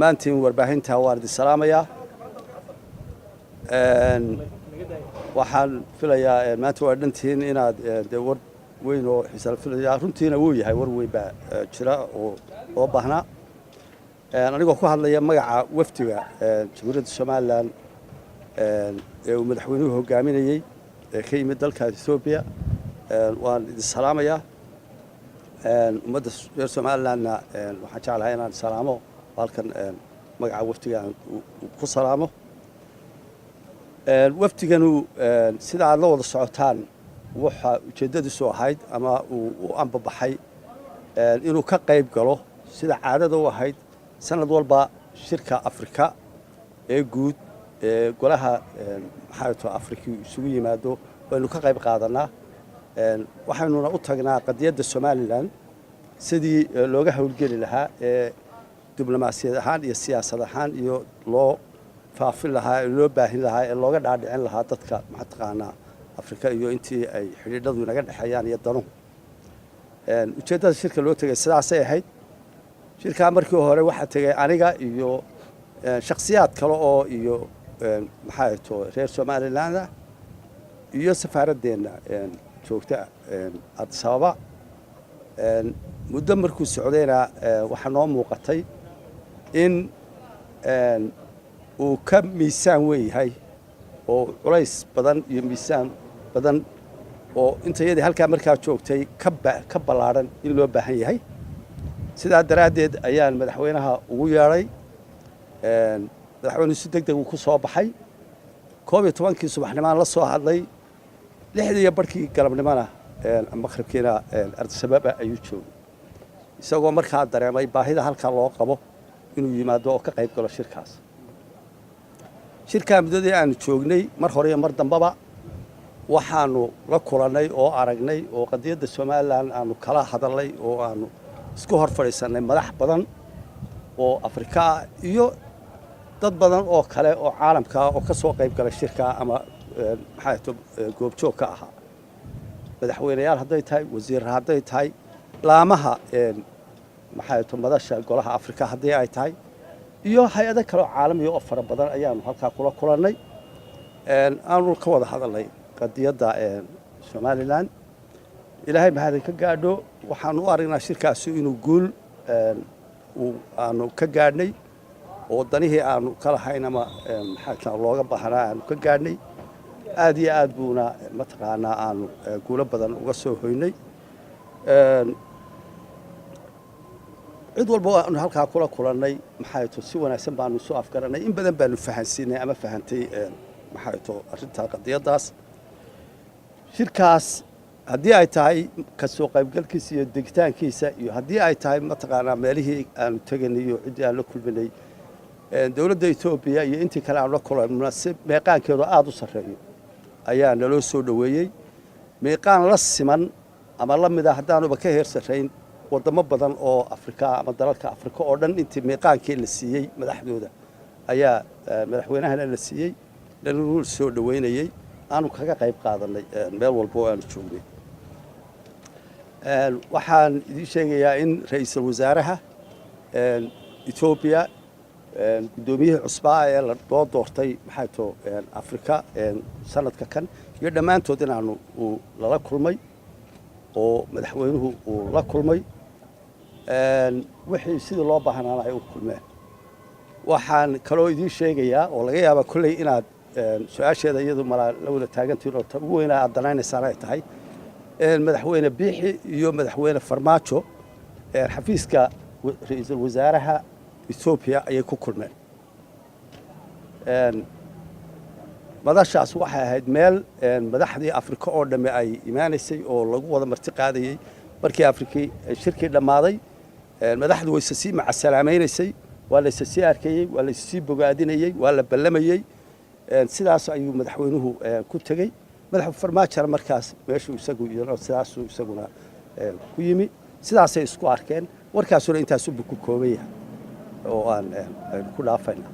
maantiin warbaahinta waan idin salaamayaa waxaan filayaa maanta waa dhantiin inaad war weyn oo xisaab filayaa runtiina wuu yahay war weyn baa jira oo baahnaa anigoo ku hadlaya magaca wafdiga jamhuuriyadda Soomaaliland ee uu madaxweynuhu hogaaminayay ee ka yimid dalka Itoobiya waan idin salaamayaa ummadda reer Soomaalilandna waxaan jeclahay inaan salaamo halkan magaca wafdiga ku salaamo wafdiganu sida aad la wada socotaan waxa ujeedadiisu ahayd ama uu anbabaxay inuu ka qayb galo sida caadada u ahayd sanad walba shirka Afrika ee guud ee golaha maxaato Afrika isugu yimaado waynu ka qayb qaadanaa waxaanuna u tagnaa qadiyadda Soomaaliland sidii looga hawlgeli lahaa ee diblomaasiyad ahaan iyo siyaasad ahaan iyo loo faafin lahaa loo baahin lahaa ee looga dhaadhicin lahaa dadka maxtaqaanaa Afrika iyo intii ay xiriiradu naga dhaxayaan iyo dano ujeedada shirka loo tagay sidaas ay ahayd shirka markii hore waxa tagay aniga iyo shakhsiyaad kale oo iyo maxaato reer Soomaaliland iyo safaaraddeena joogta Addis Ababa muddo markuu socdayna waxa noo muuqatay in uu ka miisaan weeyahay oo culays badan iyo miisaan badan oo intayadii halka markaa joogtay ka balaaran in loo baahan yahay sidaa daraadeed ayaan madaxweynaha ugu yeeray madaxweynuhu si degdeg uu ku soo baxay 12kii subaxnimo la soo hadlay 6:00 galabnimona maqribkiina Addis Ababa ayuu joogay isagoo markaa dareemay baahida halka loo qabo inuu yimaado oo ka qayb galo shirkaas shirka muddadii aan joognay mar hore iyo mar dambaba waxaanu la kulanay oo aragnay oo qadiyadda Soomaaliland aanu kala hadalay oo aanu isku hor fadhiisanay madax badan oo Afrika iyo dad badan oo kale oo caalamka oo ka soo qayb galay shirka ama maxaato goobjoog ka ahaa madaxweynayaal hadday tahay wasiir hadday tahay laamaha maxaato madasha golaha Afrika hadii ay tahay iyo hay'ado kale oo caalami oo fara badan ayaanu halka kula kulanay aanu ka wada hadalnay qadiyadda Soomaaliland ilaahay mahad ka gaadho waxaan u aragnaa shirkaasi inuu guul aanu ka gaadhnay oo danihii aanu kala hayn ama maxaa looga baahnaa aanu ka gaadhnay aad iyo aad buuna mataqaanaa aanu guulo badan uga soo hoynay cid walba aanu halka kula kulanay maxaato si wanaagsan baanu soo afgaranay in badan baanu fahansiinay ama fahantay maxaato arinta qadiyadaas shirkaas hadii ay tahay ka soo qaybgalkiisa iyo degitaankiisa iyo hadii ay tahay mataqaanaa meelihii aanu taganiyo cidii aan la kulminay dawladda Itoobiya iyo intii kale aan la kulanay si meeqaankeedu aad u sareeyo ayaa naloo soo dhaweeyay meeqaan la siman ama la mid ah hadaanuba ka heersareyn wadamo badan oo Afrika ama dalalka Afrika oo dhan intii meeqaankii la siiyay madaxdooda ayaa madaxweynahana la siiyay dhanuu soo dhaweynayay aanu kaga qayb qaadanay meel walba oo aanu joognay waxaan idin sheegayaa in ra'iisul wasaaraha Itoobiya gudoomiyaha cusbaa ee la doortay maxaato Afrika sanadka kan iyo dhamaantood inaanu la kulmay oo madaxweynuhu uu la kulmay wixii sidii loo baahnaa ay u kulmeen waxaan kaloo idin sheegayaa oo laga yaabo kulay inaad su'aasheeda iyadu la wada taagantiin oo ugu weyn aad danaynaysan ay tahay madaxweyne Biixi iyo madaxweyne Farmaajo xafiiska ra'iisul wasaaraha Itoobiya ayay ku kulmeen madashaas waxay ahayd meel madaxdii Afrika oo dhamme ay imaanaysay oo lagu wada marti qaadayay markii Afrika shirkii dhamaaday madaxdu way si macsalaameysay waa la sii arkayay waa la sii bogaadinayay waa la ballamayay sidaas ayuu madaxweynuhu ku tagay madaxweyne Farmaajo markaas meeshuu isagu iyo sidaas isaguna ku yimi sidaas ay isku arkeen warkaasuna intaas uu ku koobay oo aan ku dhaafayna